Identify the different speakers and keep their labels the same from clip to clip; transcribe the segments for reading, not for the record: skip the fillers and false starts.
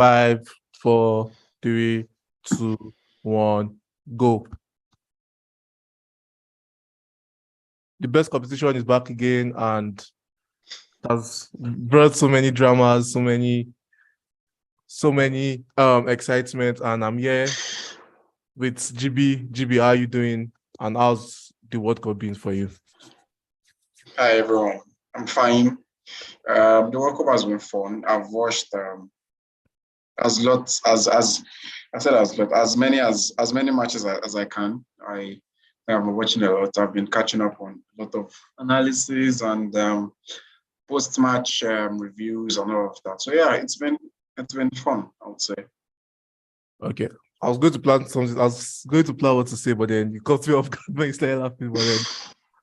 Speaker 1: 5, 4, 3, 2, 1, go. The best competition is back again and has brought so many dramas, so many excitement. And I'm here with GB. GB, how are you doing? And how's the World Cup been for you?
Speaker 2: Hi everyone, I'm fine. The World Cup has been fun. I've watched as many matches as I can. I've been watching a lot. I've been catching up on a lot of analysis and post-match reviews and all of that. So yeah, it's been fun, I would say.
Speaker 1: Okay. I was going to plan something. I was going to plan what to say, but then you cut me off guard when you started laughing. But then,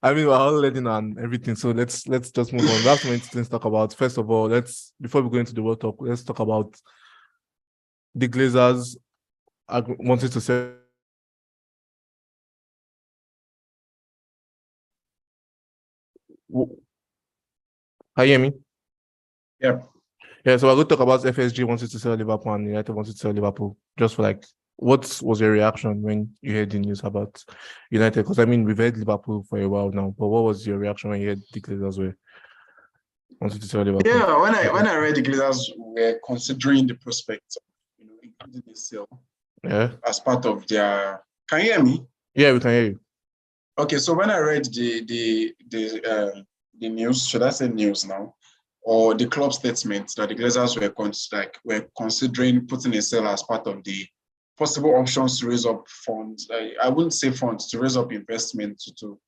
Speaker 1: I mean, we're all learning and everything. So let's just move on. That's many things to talk about. First of all, before we go into the World Cup, let's talk about the Glazers. I wanted to say. Can you hear me?
Speaker 2: Yeah.
Speaker 1: Yeah, so we're going to talk about FSG wanted to sell Liverpool and United wanted to sell Liverpool. Just for what was your reaction when you heard the news about United? Because I mean, we've heard Liverpool for a while now, but what was your reaction when you heard the Glazers wanted to sell Liverpool?
Speaker 2: Yeah, when I read the Glazers were considering the prospect of including the sale as part of their. Can you hear me?
Speaker 1: Yeah, we can hear you.
Speaker 2: Okay, so when I read the news, should I say news now, or the club statement that the Glazers were considering putting a sale as part of the possible options to raise up funds. I wouldn't say funds, to raise up investment to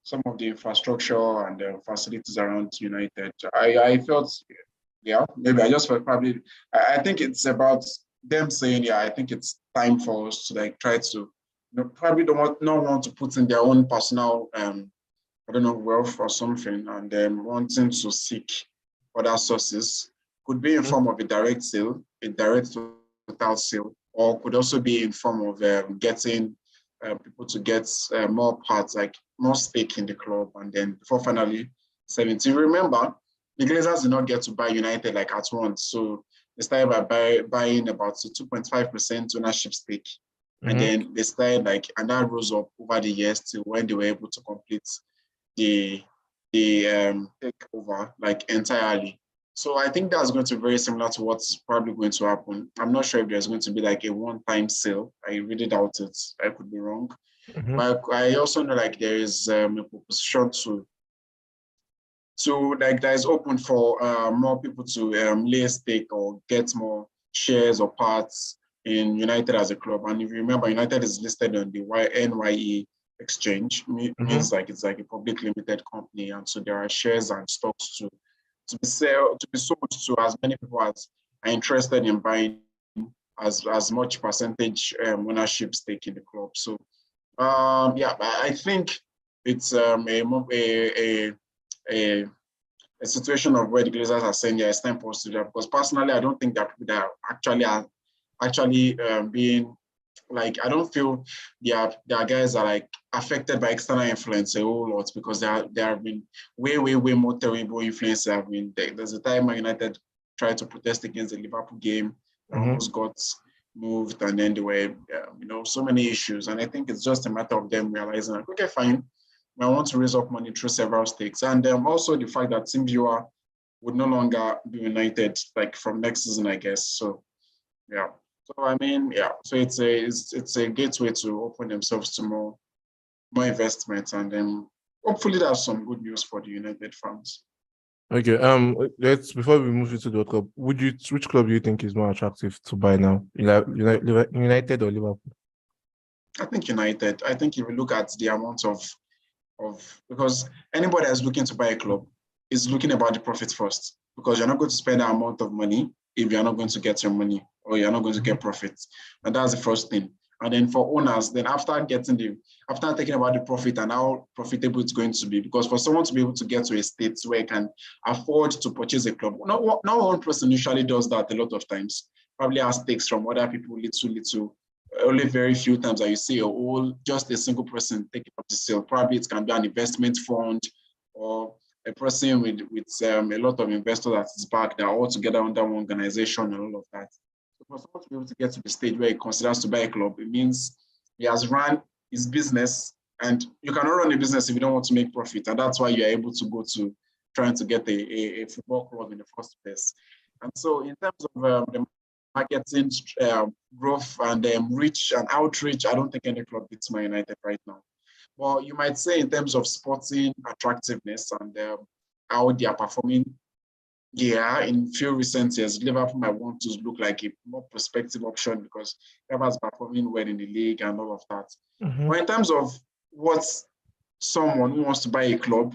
Speaker 2: some of the infrastructure and the facilities around United. I felt, yeah, maybe I just felt probably. I think it's about them saying, yeah, I think it's time for us to try to. Probably not want to put in their own personal, wealth or something, and then wanting to seek other sources. Could be in form of a direct sale, a direct total sale, or could also be in form of getting people to get more parts, like more stake in the club, and then before finally 17. Remember, the Glazers did not get to buy United at once, so they started by buying about 2.5% ownership stake. And then they started and that rose up over the years till when they were able to complete the takeover entirely. So I think that's going to be very similar to what's probably going to happen. I'm not sure if there's going to be a one-time sale. I really doubt it. I could be wrong. But I also know there is a proposition that is open for more people to lay a stake or get more shares or parts in United as a club. And if you remember, United is listed on the NYE exchange. Means it's a public limited company, and so there are shares and stocks to be sold to as many people as are interested in buying as much percentage ownership stake in the club. So I think it's a situation of where the Glazers are saying, yeah, it's time for us to do that. Because personally, I don't think that people that actually being I don't feel their guys are affected by external influence a whole lot, because there have been way more terrible influences. There's a time when United tried to protest against the Liverpool game, almost got moved, and then there were so many issues. And I think it's just a matter of them realizing okay, fine, I want to raise up money through several stakes, and also the fact that TeamViewer would no longer be United from next season, I guess. So yeah. So I mean, yeah. So it's a gateway to open themselves to more investments, and then hopefully that's some good news for the United fans.
Speaker 1: Okay. Before we move into the World Cup, which club do you think is more attractive to buy now? United or Liverpool?
Speaker 2: I think United. I think if you look at the amount of because anybody that's looking to buy a club is looking about the profit first, because you're not going to spend that amount of money if you're not going to get your money, or you're not going to get profits. And that's the first thing. And then for owners, then after thinking about the profit and how profitable it's going to be, because for someone to be able to get to a state where you can afford to purchase a club, not one person usually does that a lot of times, probably has stakes from other people, little, only very few times that you see just a single person taking up the sale. Probably it can be an investment fund or a person with a lot of investors that is back, that are all together under one organization and all of that. for someone to be able to get to the stage where he considers to buy a club, it means he has run his business, and you cannot run a business if you don't want to make profit. And that's why you're able to go to trying to get a football club in the first place. And so in terms of the marketing growth and reach and outreach, I don't think any club beats Man United right now. Well, you might say in terms of sporting attractiveness and how they are performing, yeah, in few recent years, Liverpool might want to look like a more prospective option because Liverpool's performing well in the league and all of that.
Speaker 1: Mm-hmm.
Speaker 2: But in terms of what someone who wants to buy a club,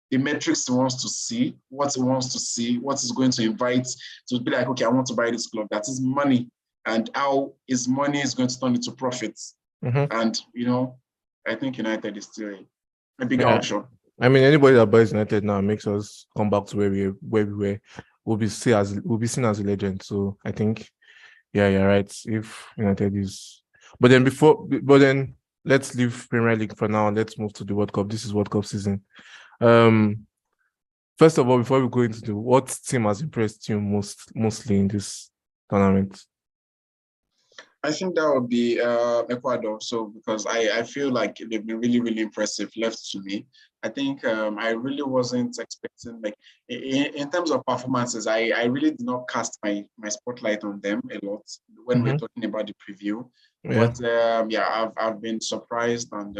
Speaker 2: the metrics he wants to see, what he wants to see, what is going to invite to be like, okay, I want to buy this club. That is money, and how his money is going to turn into profits.
Speaker 1: Mm-hmm.
Speaker 2: And, I think United is still a bigger
Speaker 1: Yeah.
Speaker 2: option.
Speaker 1: I mean, anybody that buys United now makes us come back to where we were. We'll be seen as a legend. So I think, yeah, you're right. If United is, but then let's leave Premier League for now. Let's move to the World Cup. This is World Cup season. First of all, before we go into what team has impressed you mostly in this tournament?
Speaker 2: I think that would be Ecuador. So because I feel like they've been really, really impressive left to me. I think I really wasn't expecting, like in terms of performances, I really did not cast my spotlight on them a lot when we're talking about the preview.
Speaker 1: Yeah.
Speaker 2: But I've been surprised and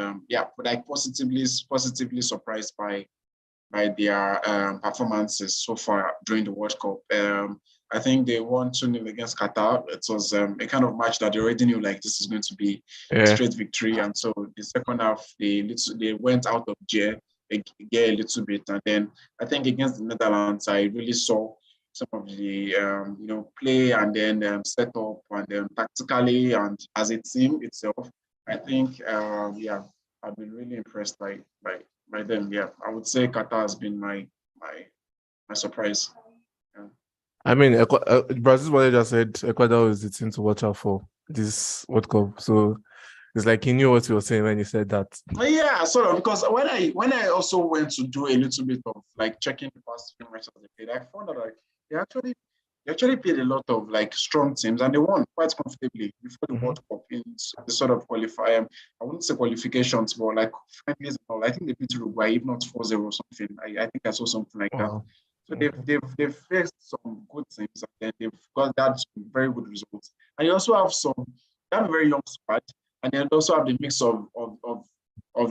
Speaker 2: like positively surprised by their performances so far during the World Cup. I think they won 2-0 against Qatar. It was a kind of match that they already knew like this is going to be a straight victory. And so the second half, they went out of gear a little bit. And then I think against the Netherlands, I really saw some of the play and then set up and tactically and as a team itself. I think I've been really impressed by them. Yeah, I would say Qatar has been my surprise. Yeah.
Speaker 1: I mean, Brazil's manager said Ecuador is the team to watch out for this World Cup. So it's like he knew what he was saying when he said that.
Speaker 2: Yeah, sort of. Because when I also went to do a little bit of like checking the past few matches they played, I found out like they actually played a lot of like strong teams and they won quite comfortably before the World Cup in the sort of qualifier. I wouldn't say qualifications, but like friendlies and all. I think they beat Uruguay, if not 4-0 or something. I think I saw something like that. So they've faced some good teams and then they've got that very good results. And you also have a very young squad, and then also have the mix of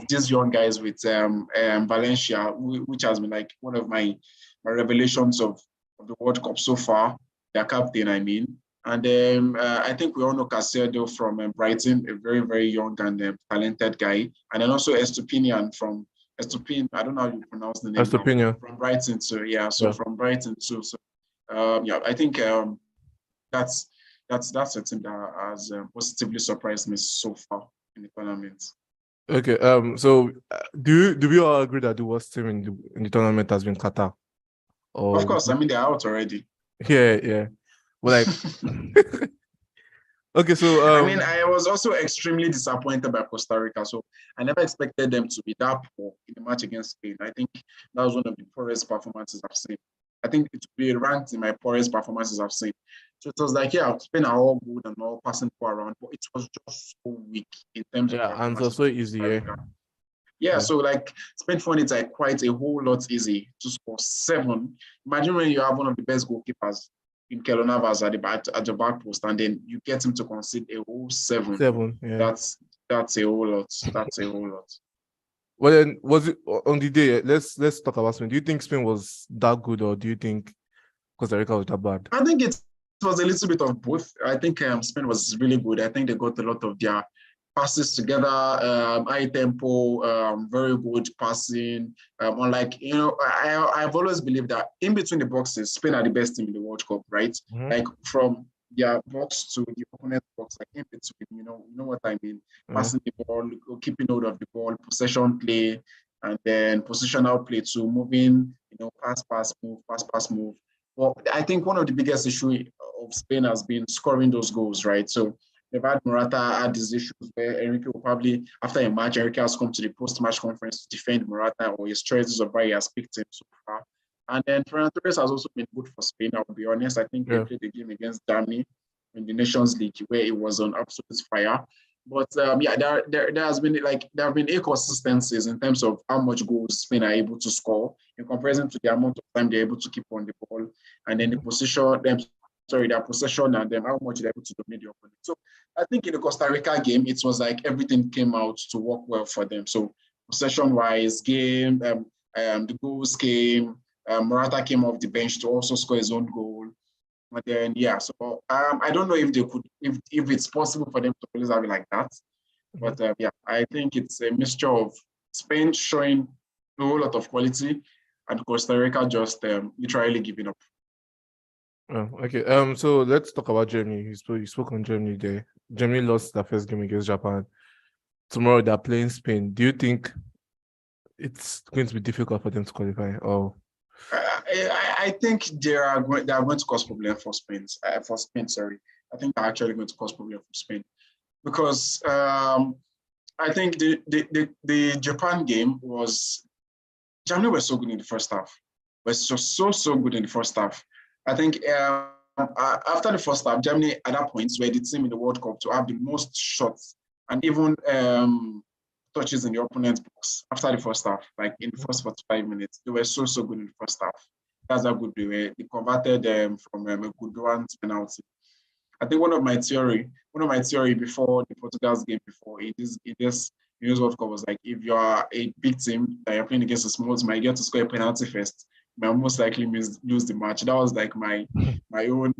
Speaker 2: these young guys with Valencia, which has been like one of my revelations of the World Cup so far. Their captain, I mean. And I think we all know Caicedo from Brighton, a very, very young and talented guy. And then also Estupinian from Estupin, I don't know how you pronounce the name.
Speaker 1: Estupinian.
Speaker 2: From Brighton, from Brighton too. So I think that's a team that has positively surprised me so far in the tournament.
Speaker 1: Okay. So do we all agree that the worst team in the tournament has been Qatar?
Speaker 2: Of course, I mean they're out already.
Speaker 1: Yeah. Well, like okay, so
Speaker 2: I mean, I was also extremely disappointed by Costa Rica. So I never expected them to be that poor in the match against Spain. I think that was one of the poorest performances I've seen. I think it would be ranked in my poorest performances I've seen. So it was like, yeah, Spain are all good and all passing for around, but it was just so weak in terms of
Speaker 1: and it's also easy.
Speaker 2: Yeah, so like Spain found it like quite a whole lot easy to score 7. Imagine when you have one of the best goalkeepers in Keylor Navas at the back post, and then you get him to concede a whole 7.
Speaker 1: 7, yeah.
Speaker 2: That's a whole lot. That's a whole lot.
Speaker 1: Well, then was it on the day? Let's talk about Spain. Do you think Spain was that good, or do you think Costa Rica was that bad?
Speaker 2: I think it was a little bit of both. I think Spain was really good. I think they got a lot of their passes together, high tempo, very good passing. Unlike, I've always believed that in between the boxes, Spain are the best team in the World Cup, right? Mm-hmm. Like from their box to the opponent's box, like in between, you know what I mean? Mm-hmm. Passing the ball, keeping hold of the ball, possession play, and then positional play to moving, pass, move. Well, I think one of the biggest issues of Spain has been scoring those goals, right? So they've had Morata had these issues where Enrique will probably, after a match, Enrique has come to the post-match conference to defend Morata or his choices of why he has picked him so far. And then Ferran Torres has also been good for Spain, I'll be honest. I think they played the game against Germany. in the Nations League where it was on absolute fire. But yeah, there has been there have been inconsistencies in terms of how much goals Spain are able to score in comparison to the amount of time they're able to keep on the ball, and then their possession and how much they're able to dominate the opponent. So I think in the Costa Rica game, it was like everything came out to work well for them. So possession-wise, the goals came. Morata came off the bench to also score his own goal. But then, yeah, so I don't know if they could, if it's possible for them to always have it like that. But yeah, I think it's a mixture of Spain showing a whole lot of quality and Costa Rica just literally giving up.
Speaker 1: Oh, okay. So let's talk about Germany. You spoke on Germany there. Germany lost their first game against Japan. Tomorrow they're playing Spain. Do you think it's going to be difficult for them to qualify? Or
Speaker 2: I think they are going to cause problem for Spain. Sorry, I think they're actually going to cause problem for Spain because I think the Japan game was Germany was so good in the first half. Was so good in the first half. I think after the first half, Germany at that point were the team in the World Cup to have the most shots and even touches in the opponent's box after the first half, like in the first 45 minutes. They were so good in the first half. That's how good they were. They converted from a good one penalty. I think one of my theory before the Portugal's game before in this World Cup was like, if you are a big team that you're playing against a small team, you get to score a penalty first, you might most likely lose the match. That was like my own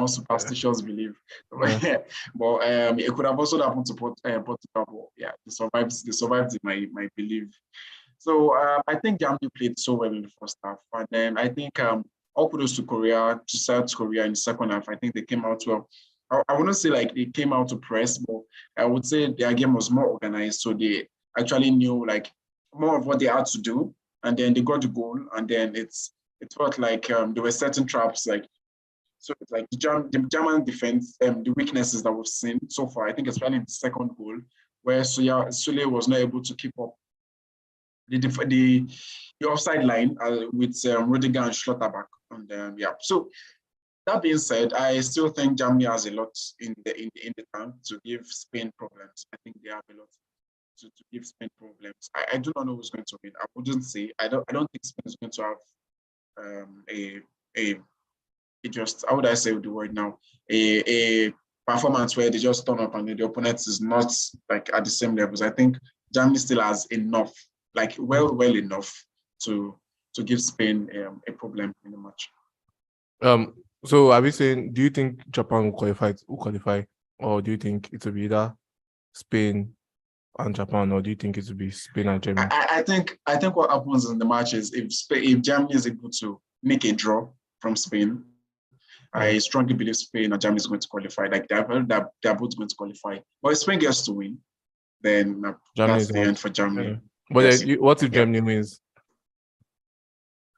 Speaker 2: superstitious belief. Yeah. But it could have also happened to Portugal. But yeah, they survived my belief. So I think Germany played so well in the first half, and then I think all kudos to South Korea in the second half. I think they came out well. I wouldn't say like they came out to press, but I would say their game was more organized, so they actually knew like more of what they had to do, and then they got the goal, and then it felt like there were certain traps like. So it's like the German defense, the weaknesses that we've seen so far, I think especially in the second goal, where Sule was not able to keep up the offside line with Rudiger and Schlotterbeck. And yeah, so that being said, I still think Germany has a lot in the tank to give Spain problems. I think they have a lot to give Spain problems. I do not know who's going to win. I wouldn't say I don't think Spain is going to have just, how would I say the word now? A performance where they just turn up and the opponent is not like at the same levels. I think Germany still has enough, like well enough to give Spain a problem in the match.
Speaker 1: So are we saying, do you think Japan will qualify, or do you think it will be either Spain and Japan, or do you think it will be Spain and Germany?
Speaker 2: I think what happens in the match is if Germany is able to make a draw from Spain, I strongly believe Spain and Germany is going to qualify. Like they're both going to qualify. But if Spain gets to win, then that's the end for Germany.
Speaker 1: Yeah. But yes. What if Germany wins?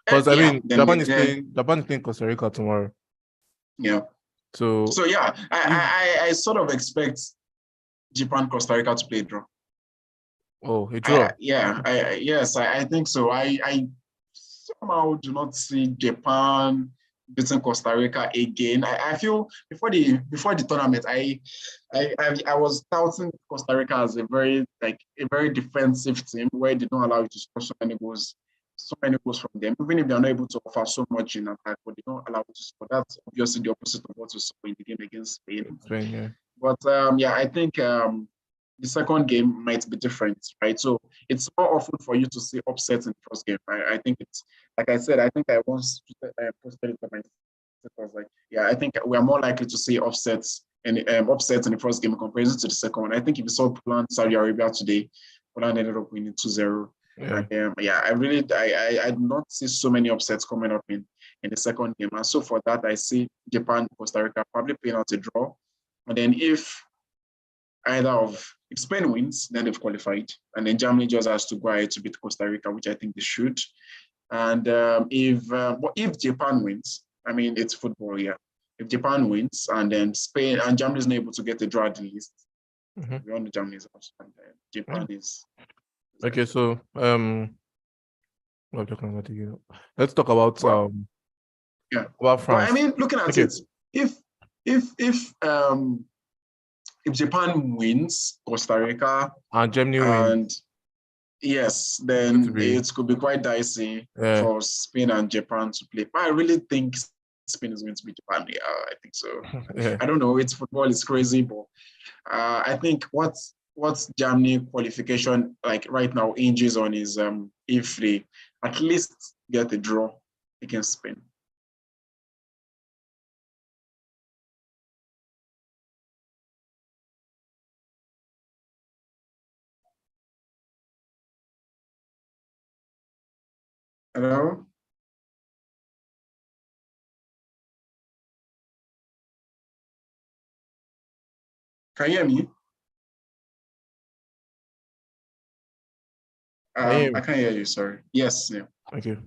Speaker 1: Because I mean, Japan is playing Costa Rica tomorrow.
Speaker 2: Yeah.
Speaker 1: So
Speaker 2: yeah, I sort of expect Japan Costa Rica to play a draw.
Speaker 1: Oh, a draw.
Speaker 2: Yes, I think so. I somehow do not see Japan beating Costa Rica again. I feel before the tournament, I was touting Costa Rica as a very defensive team where they don't allow you to score so many goals from them, even if they're not able to offer so much in attack, but they don't allow you to score. That's obviously the opposite of what we saw in the game against Spain.
Speaker 1: Yeah.
Speaker 2: But yeah, I think the second game might be different, right? So it's more often for you to see upsets in the first game. I think it's, like I said, I think I once posted it on my, it was like, yeah, I think we are more likely to see upsets in the first game in comparison to the second one. I think if you saw Poland, Saudi Arabia today, Poland ended up winning 2-0.
Speaker 1: Yeah.
Speaker 2: And I do not see so many upsets coming up in the second game. And so for that, I see Japan, Costa Rica probably playing out a draw. And then if Spain wins, then they've qualified. And then Germany just has to go ahead to beat Costa Rica, which I think they should. And if Japan wins, I mean, it's football, yeah. If Japan wins and then Spain and Germany is not able to get a draw at least, we all know Germany is out and Japan is.
Speaker 1: Okay, so let's talk about about France.
Speaker 2: But I mean, looking at it, if if Japan wins Costa Rica
Speaker 1: And Germany win.
Speaker 2: and yes,
Speaker 1: It's going to
Speaker 2: then
Speaker 1: be
Speaker 2: it could be quite dicey
Speaker 1: yeah.
Speaker 2: for Spain and Japan to play. But I really think Spain is going to beat Japan. Yeah, I think so.
Speaker 1: Yeah.
Speaker 2: I don't know. It's football. It's crazy, but I think what's Germany qualification like right now hinges on is if they at least get a draw against Spain. Hello? Can you hear me?
Speaker 1: Can you hear
Speaker 2: I
Speaker 1: me?
Speaker 2: can't hear you, sorry. Yes, yeah.
Speaker 1: Okay.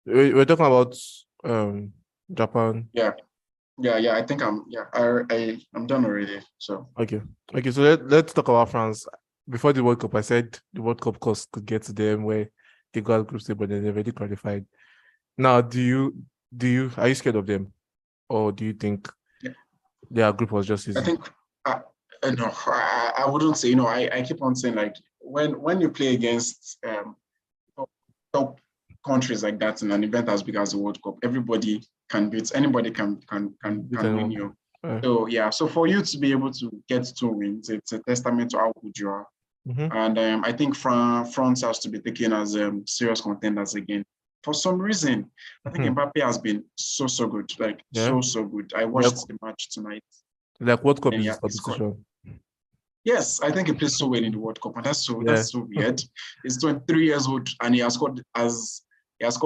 Speaker 1: We're talking about Japan.
Speaker 2: Yeah. I think I'm done already. So
Speaker 1: Okay. Okay, so let's talk about France. Before the World Cup, I said the World Cup course could get to them where they got group stage, but they already qualified. Now, are you scared of them? Or do you think
Speaker 2: yeah,
Speaker 1: their group was just
Speaker 2: I
Speaker 1: easy?
Speaker 2: think no, I wouldn't say, I keep on saying like when you play against top countries like that in an event as big as the World Cup, everybody can beat anybody
Speaker 1: Beat
Speaker 2: can win
Speaker 1: anyone.
Speaker 2: you. So yeah, so for you to be able to get 2 wins, it's a testament to how good you are.
Speaker 1: Mm-hmm.
Speaker 2: And I think France has to be taken as serious contenders again. For some reason, I think
Speaker 1: Mm-hmm.
Speaker 2: Mbappe has been so good, like
Speaker 1: Yeah.
Speaker 2: so good. I
Speaker 1: Like,
Speaker 2: watched the match tonight,
Speaker 1: like what cup
Speaker 2: and
Speaker 1: is
Speaker 2: yeah,
Speaker 1: this
Speaker 2: he scored.
Speaker 1: competition?
Speaker 2: Yes, I think he plays so well in the World Cup, and
Speaker 1: Yeah.
Speaker 2: that's so weird. He's 23 years old, and he has scored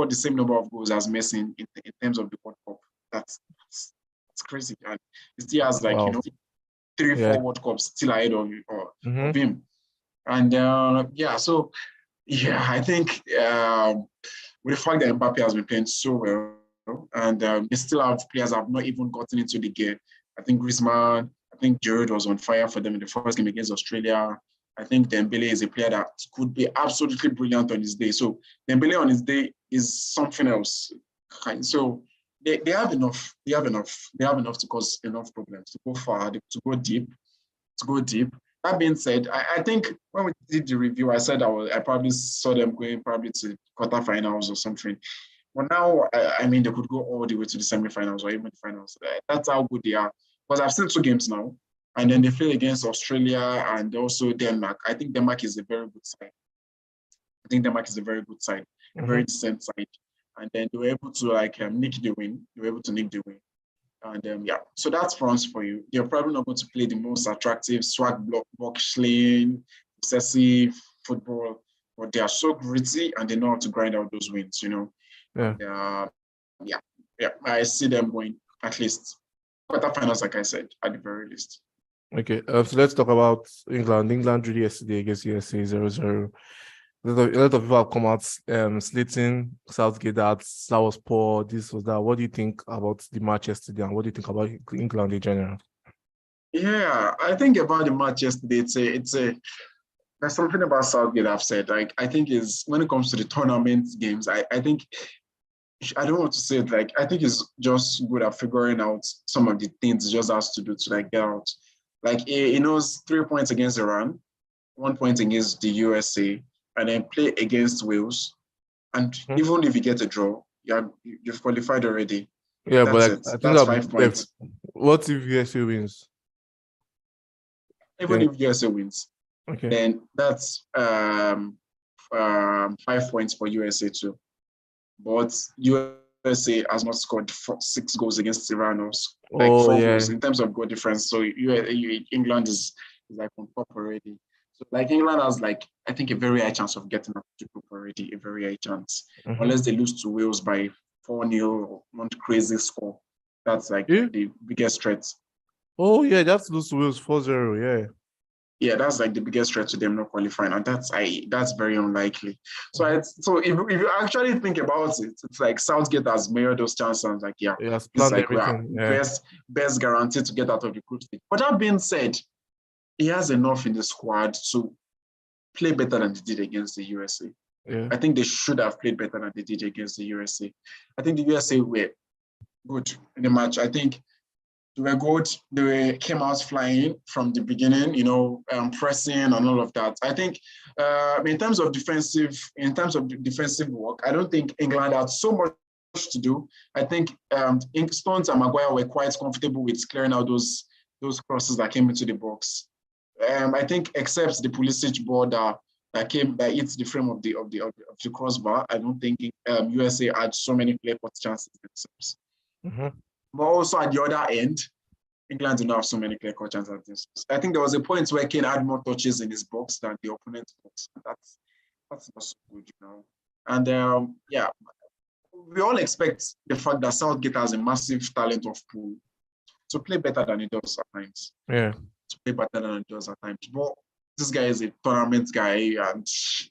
Speaker 2: the same number of goals as Messi in terms of the World Cup. That's crazy, and he still has like
Speaker 1: Wow.
Speaker 2: three,
Speaker 1: Yeah.
Speaker 2: four World Cups still ahead
Speaker 1: Mm-hmm.
Speaker 2: of him. And yeah, so yeah, I think with the fact that Mbappe has been playing so well, and they still have players that have not even gotten into the game. I think Griezmann, I think Giroud was on fire for them in the first game against Australia. I think Dembele is a player that could be absolutely brilliant on his day. So Dembele on his day is something else. So they have enough. They have enough to cause enough problems to go far, to go deep. That being said, I think when we did the review, I said I probably saw them going probably to quarterfinals or something. But now, I mean, they could go all the way to the semifinals or even the finals. That's how good they are. Because I've seen 2 games now, and then they play against Australia and also Denmark. I think Denmark is a very good side. I think Denmark is a very good side, a
Speaker 1: Mm-hmm.
Speaker 2: very decent side. And then they were able to like nick the win. They were able to nick the win. And yeah, so that's France for you. You're probably not going to play the most attractive swag block, boxing, excessive football, but they are so gritty and they know how to grind out those wins,
Speaker 1: Yeah.
Speaker 2: And yeah, I see them going at least quarterfinals, like I said, at the very least.
Speaker 1: Okay. So let's talk about England. England drew yesterday against USA 0-0. A lot of people have come out slating Southgate that was poor, this was that. What do you think about the match yesterday, and what do you think about England in general?
Speaker 2: Yeah, I think about the match yesterday, there's something about Southgate I've said. Like I think is when it comes to the tournament games, I think I don't want to say it like I think he's just good at figuring out some of the things he just has to do to like get out. Like he knows 3 points against Iran, 1 point against the USA, and then play against Wales. And even if you get a draw, you've qualified already.
Speaker 1: Yeah,
Speaker 2: That's
Speaker 1: but like,
Speaker 2: it.
Speaker 1: I think
Speaker 2: That's
Speaker 1: that'll be
Speaker 2: 5 points.
Speaker 1: what if USA wins?
Speaker 2: Even if USA wins,
Speaker 1: Okay.
Speaker 2: then that's 5 points for USA too. But USA has not scored 6 goals against Iran, or like 4 goals in terms of goal difference. So England is like on top already. So like England has like I think a very high chance of getting up to the group already, a very high chance. Unless they lose to Wales by 4-0 or one crazy score. That's like the biggest threat.
Speaker 1: Oh yeah, that's lose to Wales 4-0, yeah.
Speaker 2: Yeah, that's like the biggest threat to them not qualifying, and that's very unlikely. So if you actually think about it, it's like Southgate has made those chances. And like, yeah,
Speaker 1: He has
Speaker 2: it's
Speaker 1: planned
Speaker 2: like
Speaker 1: everything. Yeah.
Speaker 2: best guarantee to get out of the group stage. But that being said, he has enough in the squad to play better than they did against the USA.
Speaker 1: Yeah.
Speaker 2: I think they should have played better than they did against the USA. I think the USA were good in the match. I think They were good. Came out flying from the beginning, pressing and all of that. I think in terms of defensive work, I don't think England had so much to do. I think Stones and Maguire were quite comfortable with clearing out those crosses that came into the box. I think except the Pulisic ball that hits the frame of the crossbar, I don't think USA had so many clear-cut chances themselves.
Speaker 1: Mm-hmm.
Speaker 2: But also at the other end, England did not have so many clear-cut chances. I think there was a point where Kane had more touches in his box than the opponent's box. That's not so good, And we all expect the fact that Southgate has a massive talent of pool to play better than he does at times.
Speaker 1: Yeah.
Speaker 2: To play better than he does at times. But this guy is a tournament guy, and it's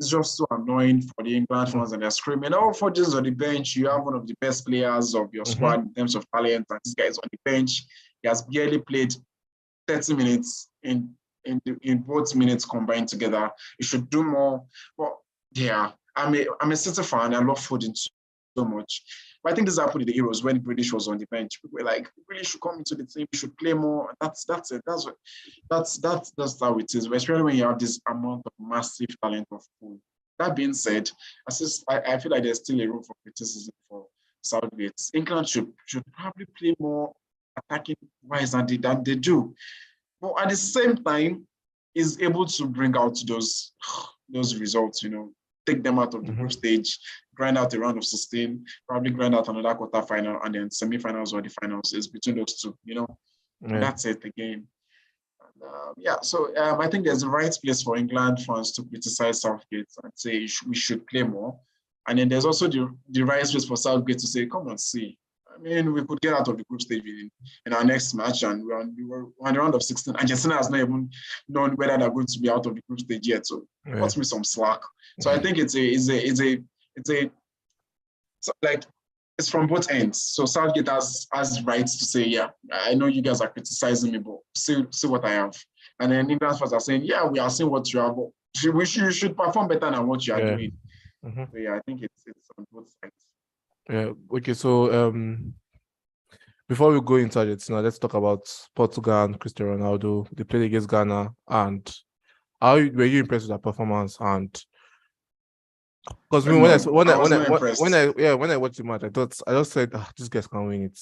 Speaker 2: just so annoying for the England fans, and they're screaming, "Oh, for just on the bench, you have one of the best players of your squad in terms of talent, and this guy is on the bench. He has barely played 30 minutes in both minutes combined together. He should do more." But yeah, I'm a City fan. I love Foden so much. But I think this happened in the Euros when British was on the bench. People were like, really should come into the team, should play more. That's it. That's how it is. Especially when you have this amount of massive talent of pool. That being said, I feel like there's still a room for criticism for Southgate. England should probably play more attacking wise than they do. But at the same time, is able to bring out those results, take them out of the group stage, grind out a round of 16, probably grind out another quarterfinal, and then semi-finals or the finals is between those two, Yeah. That's it again. And, so I think there's a right place for England fans to criticize Southgate and say we should play more. And then there's also the right place for Southgate to say, come on, see. I mean, we could get out of the group stage in our next match, and we were on the round of 16. Argentina has not even known whether they're going to be out of the group stage yet. So, cut me some slack. So I think it's from both ends. So Southgate has rights to say, yeah, I know you guys are criticizing me, but see what I have. And then England fans are saying, yeah, we are seeing what you have, but you should perform better than what you are doing. So yeah, I think it's on both sides.
Speaker 1: Yeah. Okay. So before we go into Argentina, let's talk about Portugal and Cristiano Ronaldo. They played against Ghana, and how were you impressed with their performance? And because when I watched the match, I just said, these guys can win it.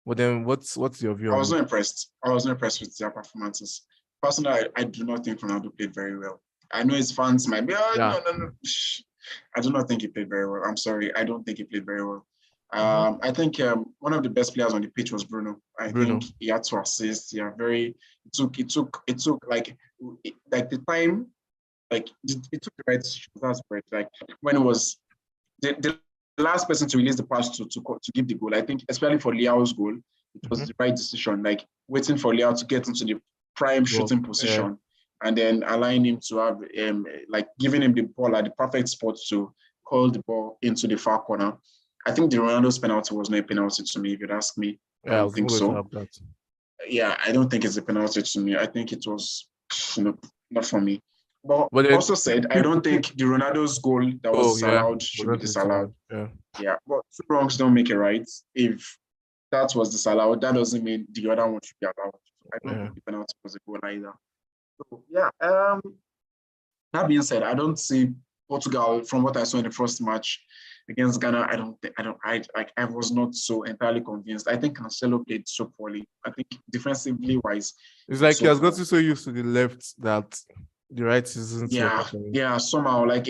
Speaker 1: But then, what's your view?
Speaker 2: I was not impressed. I was not impressed with their performances. Personally, I do not think Ronaldo played very well. I know his fans might be, no. I do not think he played very well. I'm sorry. I don't think he played very well. I think one of the best players on the pitch was Bruno. I think he had to assist. Yeah, it took like the time, like it took the right decision. That's right. Like when it was the last person to release the pass to give the goal. I think especially for Leao's goal, it was the right decision. Like waiting for Leao to get into the prime shooting position. And then allowing him to have, giving him the ball at the perfect spot to call the ball into the far corner. I think the Ronaldo's penalty was not a penalty to me, if you'd ask me. I don't think so. Yeah, I don't think it's a penalty to me. I think it was not for me. But also said, I don't think the Ronaldo's goal that was disallowed should be disallowed. Yeah, but two wrongs don't make it right. If that was disallowed, that doesn't mean the other one should be allowed. I don't think the penalty was a goal either. So yeah, that being said, I don't see Portugal from what I saw in the first match against Ghana. I was not so entirely convinced. I think Cancelo played so poorly. I think defensively wise,
Speaker 1: it's like he has gotten so used to the left that the right isn't.
Speaker 2: Somehow I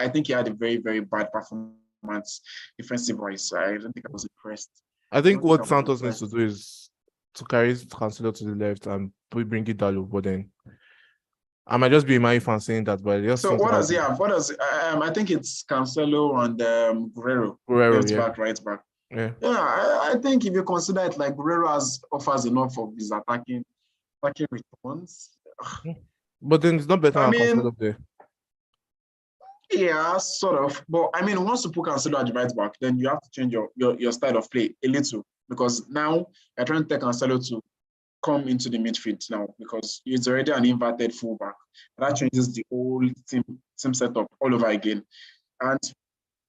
Speaker 2: think he had a very, very bad performance defensive wise. I don't think I was impressed.
Speaker 1: I think what Santos needs to do is to carry Cancelo to the left and bring it down, but then I might just be my fan saying that, but
Speaker 2: so what does he have? I think it's Cancelo and Guerrero left back, right back.
Speaker 1: Yeah,
Speaker 2: I think if you consider it, like Guerrero offers enough of his attacking returns.
Speaker 1: But then it's not better than Cancelo there.
Speaker 2: Yeah, sort of. But I mean, once you put Cancelo at the right back, then you have to change your style of play a little, because now you're trying to take Cancelo to come into the midfield now, because he's already an inverted fullback. That changes the whole team setup all over again. And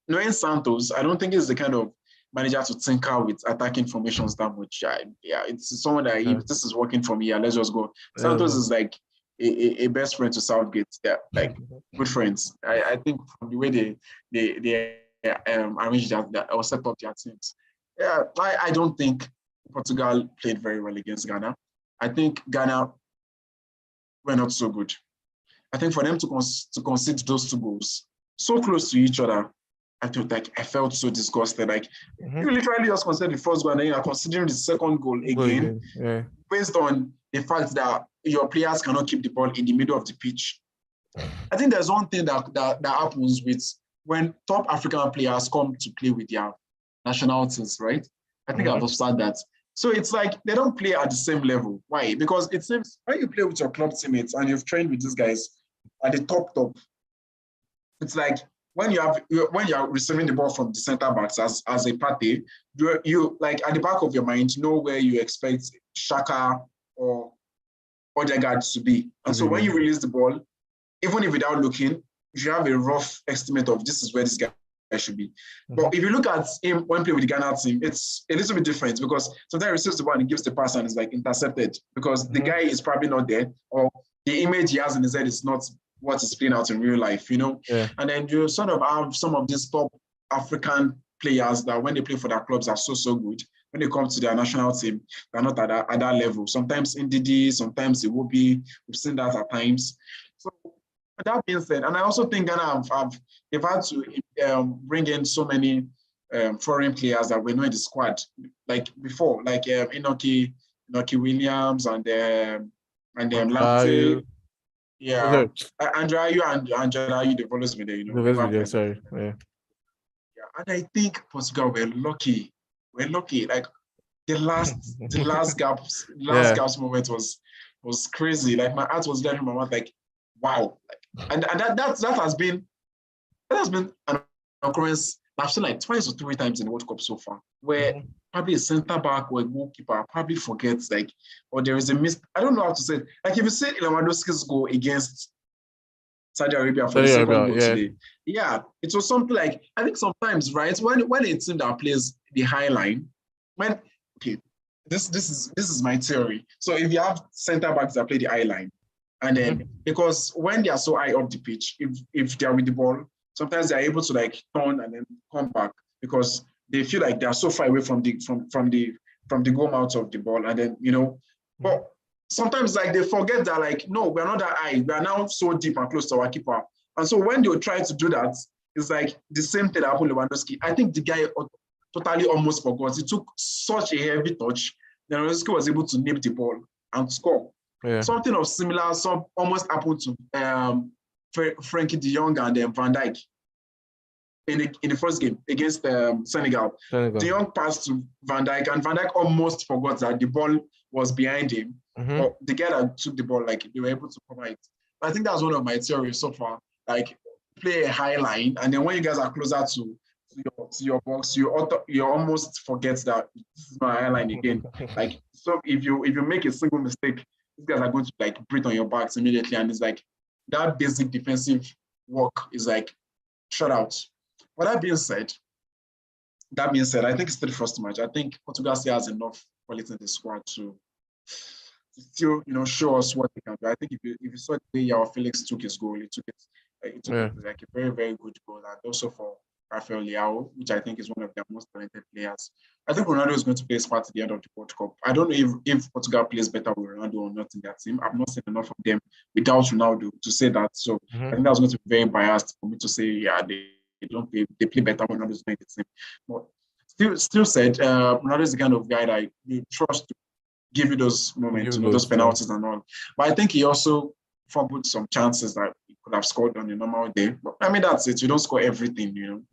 Speaker 2: knowing Santos, I don't think he's the kind of manager to tinker with attacking formations that much. It's someone that if this is working for me, let's just go. Santos is like a best friend to Southgate. They're like good friends. I think from the way they arranged that or set up their teams. Yeah, I don't think Portugal played very well against Ghana. I think Ghana were not so good. I think for them to concede those 2 goals so close to each other, I felt so disgusted. Like you literally just conceded the first goal and then you are considering the second goal again. Based on the fact that your players cannot keep the ball in the middle of the pitch. I think there's one thing that happens with when top African players come to play with their national teams, right? I think I've observed that. So it's like they don't play at the same level. Why? Because it seems when you play with your club teammates and you've trained with these guys at the top, it's like when you are receiving the ball from the center backs as a party, you like at the back of your mind know where you expect Shaka or Odegaard to be. And so when you release the ball, even if without looking, you have a rough estimate of this is where this guy should be. But if you look at him when playing with the Ghana team, it's a little bit different because sometimes he receives the ball and he gives the pass and it's like intercepted because the guy is probably not there or the image he has in his head is not what is playing out in real life, you know? And then you sort of have some of these top African players that when they play for their clubs are so good. When they come to their national team, they're not at that level. Sometimes Ndidi, sometimes it will be, we've seen that at times. So that being said, and I also think Ghana they've had to bring in so many foreign players that were not in the squad like before, like Inoki Williams and Lamptey. Yeah, Andrea and Angela, they've always been there, you know.
Speaker 1: Sorry.
Speaker 2: Yeah, and I think Portugal were lucky. Like the last gaps moment was crazy. Like my heart was there in my mouth, like wow. And that has been an occurrence I've seen like twice or 3 times in the World Cup so far, where probably a center back or a goalkeeper probably forgets or there is a miss. I don't know how to say it. Like if you say Lewandowski's goal against Saudi Arabia for the second goal today, it was something like I think sometimes right when a team that plays the high line, this is my theory. So if you have center backs that play the high line, and then because when they are so high up the pitch, if they are with the ball, sometimes they are able to like turn and then come back because they feel like they are so far away from the goal mouth of the ball, and then but sometimes like they forget that like no, we're not that high. We are now so deep and close to our keeper, and so when they try to do that, it's like the same thing that happened to Lewandowski. I think the guy totally almost forgot. It took such a heavy touch. Then Lewandowski was able to nip the ball and score. Something of similar, almost happened to Frankie de Jong and Van Dijk in the first game against Senegal. De Jong passed to Van Dijk, and Van Dijk almost forgot that the ball was behind him. But the guy that took the ball, like they were able to cover it. But I think that's one of my theories so far. Like play a high line, and then when you guys are closer to your box, you almost forget that this is my high line again. Like so, if you make a single mistake, these guys are going to like breathe on your backs immediately, and it's like that basic defensive work is like shut out. But that being said, I think it's still the first match. I think Portugal still has enough quality in the squad to still, show us what they can do. I think if you saw the way João Felix took his goal, he took it like a very, very good goal, and also for Rafael Leao, which I think is one of their most talented players. I think Ronaldo is going to play his part at the end of the World Cup. I don't know if Portugal plays better with Ronaldo or not in their team. I've not seen enough of them without Ronaldo to say that. So I think that's going to be very biased for me to say, they don't play. They play better when Ronaldo is playing the team. But still said, Ronaldo is the kind of guy that you trust to give you those moments, those penalties and all. But I think he also fumbled some chances that he could have scored on a normal day. But I mean, that's it. You don't score everything,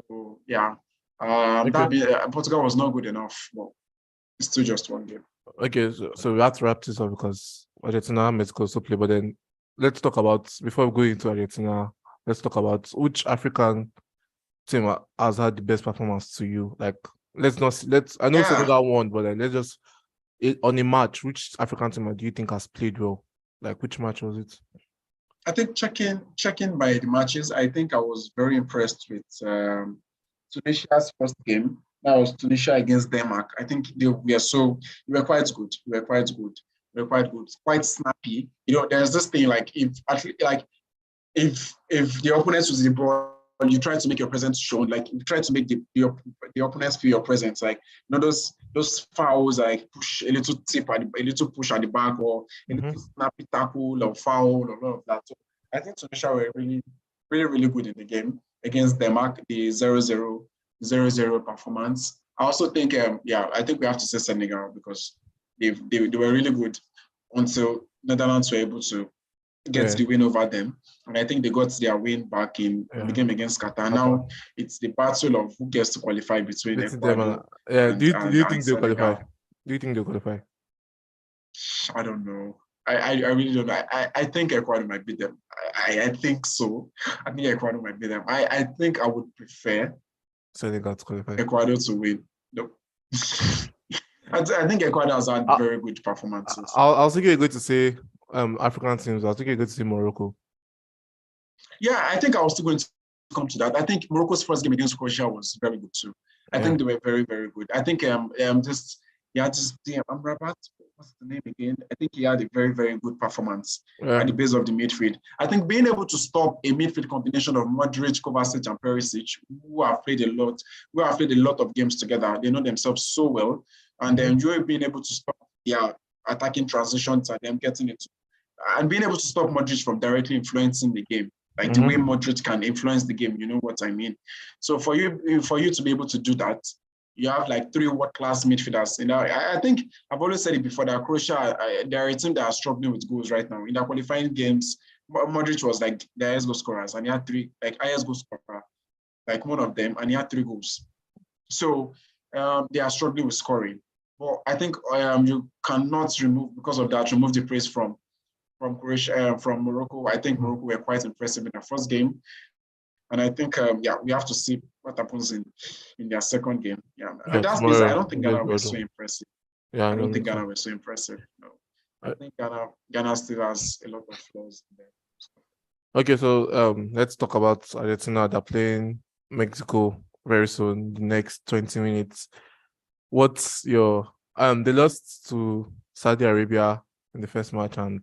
Speaker 2: So yeah, Portugal was not good enough. But it's still just one game.
Speaker 1: Okay, so we have to wrap this up because Argentina and Mexico also play. But then let's talk about, before we go into Argentina, let's talk about which African team has had the best performance to you. Like, I know Senegal won, but then let's just on a match, which African team do you think has played well? Like, which match was it?
Speaker 2: I think checking by the matches, I think I was very impressed with Tunisia's first game. That was Tunisia against Denmark. I think we were quite good. We were quite good. We were quite good. Quite snappy. There's this thing like if the opponent was the ball, you try to make your presence shown. Like you try to make the opponents feel your presence. Like those fouls, like push a little tip a little push at the back, or a little snappy tackle or foul or all of that. So I think Tunisia were really, really, really good in the game against Denmark. The 0-0 performance. I also think, I think we have to say Senegal because they were really good until Netherlands were able to get the win over them. And I think they got their win back in the game against Qatar. Now it's the battle of who gets to qualify between Ecuador and
Speaker 1: do you think they qualify?
Speaker 2: Senegal.
Speaker 1: Do you think they qualify?
Speaker 2: I don't know. I really don't know. I think Ecuador might beat them. I think so. I think Ecuador might beat them. I think I would prefer
Speaker 1: Senegal to qualify.
Speaker 2: Ecuador to win. No. I think Ecuador has had very good performances.
Speaker 1: I was thinking you're going to say African teams. I was thinking you're going to say Morocco.
Speaker 2: Yeah, I think I was still going to come to that. I think Morocco's first game against Croatia was very good too. I think they were very, very good. I think Amrabat, what's the name again? I think he had a very, very good performance at the base of the midfield. I think being able to stop a midfield combination of Modric, Kovacic, and Perisic, who have played a lot of games together. They know themselves so well. And then you're being able to stop their attacking transitions and them getting it. And being able to stop Modric from directly influencing the game. Like the way Modric can influence the game, you know what I mean? So for you to be able to do that, you have like 3 world-class midfielders. I think I've always said it before that Croatia, they're a team that are struggling with goals right now. In their qualifying games, Modric was like the highest goal scorers, and he had 3, like highest goal scorer, like one of them, and he had 3 goals. So they are struggling with scoring. But I think you cannot remove the praise from Croatia, from Morocco. I think Morocco were quite impressive in their first game. And I think, we have to see what happens in their second game. I don't think Ghana was so impressive. I don't think Ghana was so impressive. No. I think Ghana still has a lot of flaws in there.
Speaker 1: Okay, so let's talk about Argentina. They're playing Mexico very soon, the next 20 minutes. What's your they lost to Saudi Arabia in the first match, and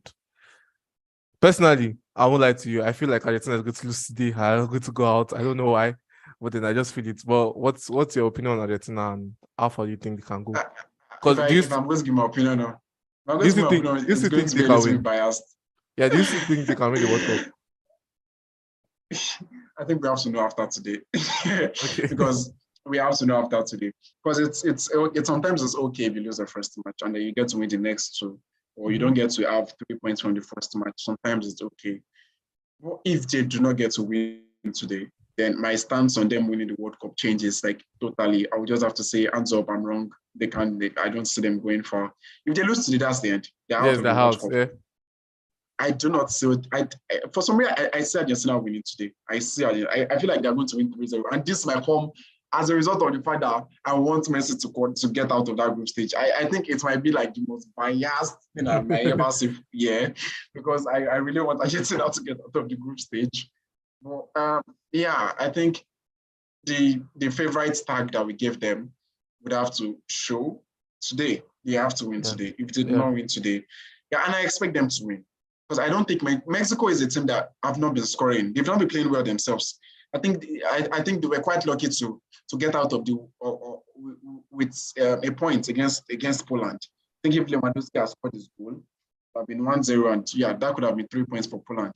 Speaker 1: personally, I won't lie to you, I feel like Argentina is going to lose today. I'm going to go out. I don't know why, but then I just feel it. Well, what's your opinion on Argentina, and how far do you think they can go?
Speaker 2: If I'm going to give my opinion now, it's going to be a little bit biased.
Speaker 1: Yeah, do you still think they can win the World Cup?
Speaker 2: I think we have to know after today. Because we have to know after today. Because it's sometimes it's okay if you lose the first match and then you get to win the next 2, or you don't get to have 3 points from the first match. Sometimes it's okay. But if they do not get to win today, then my stance on them winning the World Cup changes like totally. I would just have to say, hands up, I'm wrong. I don't see them going far. If they lose today, that's the end. They're out of the World Cup. Yeah. I do not see it. For some reason, I see Argentina winning today. I feel like they're going to win 3-0. And this might come as a result of the fact that I want Messi to get out of that group stage. I think it might be like the most biased thing I might ever see. Yeah, because I really want Argentina to get out of the group stage. But I think the favorite tag that we gave them would have to show today. They have to win today. If they do not win today, and I expect them to win. Because I don't think Mexico is a team that have not been scoring. They've not been playing well themselves. I think they were quite lucky to get out of with a point against Poland. I think if Lewandowski has scored his goal, it would have been 1-0, and that could have been 3 points for Poland.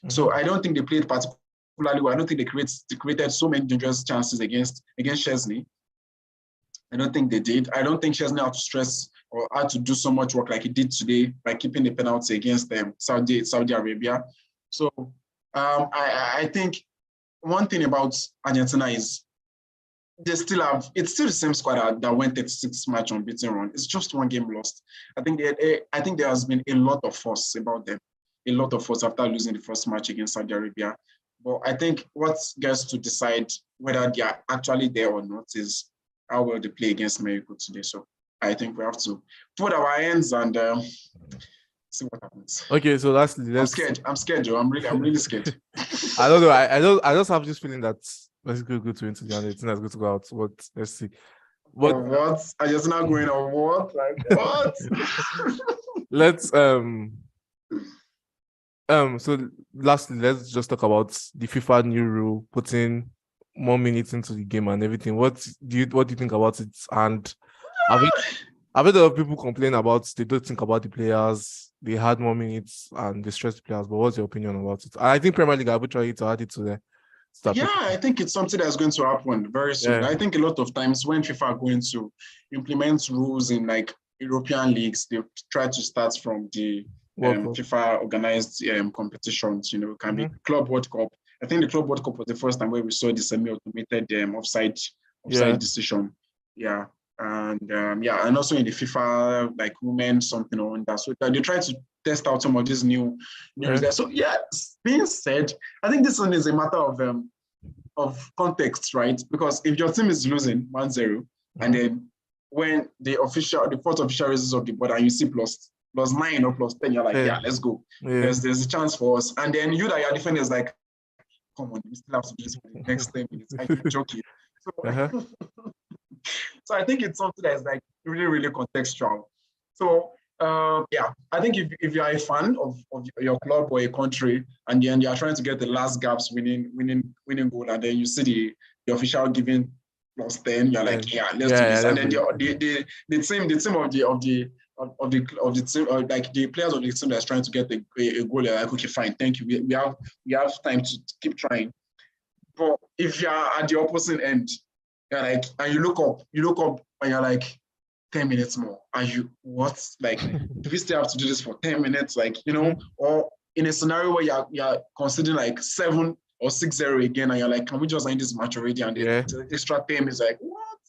Speaker 2: So I don't think they played particularly well. I don't think they created so many dangerous chances against Szczesny. I don't think they did. I don't think Szczesny had to stress or had to do so much work like he did today by keeping the penalty against Saudi Arabia. So I think one thing about Argentina is it's still the same squad that went 36 match unbeaten run. It's just 1 game lost. I think there has been a lot of fuss about them, a lot of fuss after losing the first match against Saudi Arabia. But I think what gets to decide whether they are actually there or not is how well they play against Mexico today. So I think we have to put our hands and see what happens.
Speaker 1: Okay, so lastly,
Speaker 2: I'm scared, Joe. I'm really scared.
Speaker 1: I don't know. I just have this feeling that Let's go to into the other thing that's going to go out. What? Let's see. What?
Speaker 2: What? I just not going on what? Like what?
Speaker 1: Let's so lastly, let's just talk about the FIFA new rule, putting more minutes into the game and everything. What do you think about it? And I've heard a lot of people complain about they don't think about the players, they had more minutes and they stress the players. But what's your opinion about it? I think Premier League will try to add it to the start.
Speaker 2: Yeah, I think it's something that's going to happen very soon.
Speaker 1: Yeah.
Speaker 2: I think a lot of times when FIFA are going to implement rules in like European leagues, they try to start from the FIFA organized competitions. You know, it can be Club World Cup. I think the Club World Cup was the first time where we saw the semi-automated offside decision. Yeah. And and also in the FIFA like women something or that. So they try to test out some of these new results. So being said, I think this one is a matter of context, right? Because if your team is losing 1-0, and then when the fourth official raises up the board and you see plus 9 or plus 10, you're like, let's go. Yeah. There's a chance for us. And then you that your defender is like, come on, we still have to do this for the next 10 minutes. I'm joking. So, so I think it's something that is like really, really contextual. So I think if you are a fan of your club or a country, and then you are trying to get the last gaps winning goal, and then you see the official giving plus 10, you're like, let's do this. And then the team of the team, or like the players of the team that's trying to get a goal, they're like, okay, fine, thank you. We have time to keep trying. But if you are at the opposite end, you're like, and you look up and you're like, 10 minutes more. And you, what? Like, do we still have to do this for 10 minutes? Like, you know, or in a scenario where you're considering like 7 or 6-0 again, and you're like, can we just end this match already? And the extra time is like, what?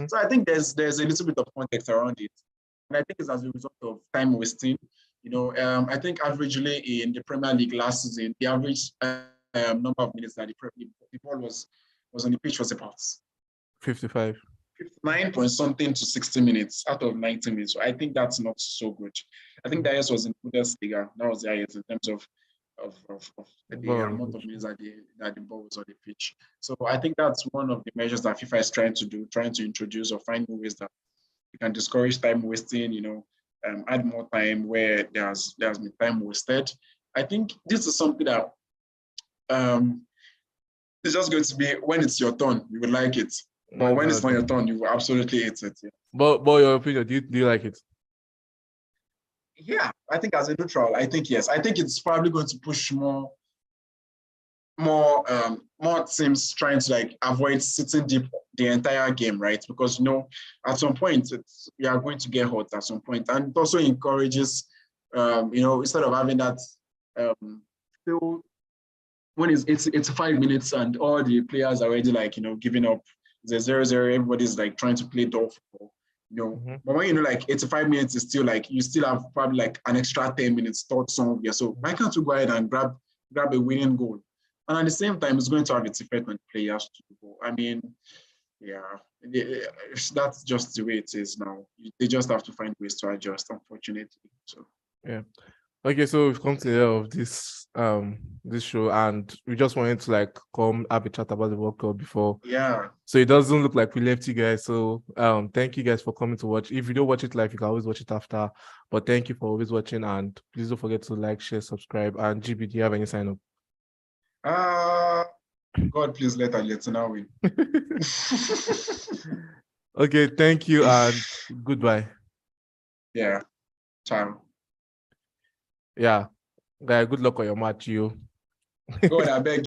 Speaker 2: So I think there's a little bit of context around it. And I think it's as a result of time wasting. You know, I think averagely in the Premier League last season, the average number of minutes that the ball was on the pitch was about
Speaker 1: 59
Speaker 2: point something to 60 minutes out of 90 minutes. So I think that's not so good. I think the highest was in Bundesliga. That was the highest in terms of the amount of minutes that the ball was on the pitch. So I think that's one of the measures that FIFA is trying to introduce or find new ways that you can discourage time wasting, you know, add more time where there's been time wasted. I think this is something that it's just going to be when it's your turn, you will like it. But when it's not your turn, you will absolutely hate it. Yeah.
Speaker 1: But your opinion, do you like it?
Speaker 2: Yeah, I think as a neutral, I think yes. I think it's probably going to push more teams trying to like avoid sitting deep the entire game, right? Because you know, at some point you are going to get hot at some point, and it also encourages, you know, instead of having that still when it's 5 minutes and all the players are already like, you know, giving up. It's a 0-0, everybody's like trying to play dull football, you know. But when you know, like 85 minutes is still like, you still have probably like an extra 10 minutes thought somewhere. So why can't you go ahead and grab a winning goal? And at the same time, it's going to have its effect on players too. I mean, that's just the way it is now. They just have to find ways to adjust, unfortunately. So
Speaker 1: okay, so we've come to the end of this show, and we just wanted to like come have a chat about the World Cup before. So it doesn't look like we left you guys. So thank you guys for coming to watch. If you don't watch it live, you can always watch it after. But thank you for always watching, and please don't forget to like, share, subscribe. And GB, do you have any sign up?
Speaker 2: God, please let Argentina win.
Speaker 1: Okay, thank you and goodbye.
Speaker 2: Yeah, ciao.
Speaker 1: Yeah, guy, good luck on your match, you.
Speaker 2: God, I beg.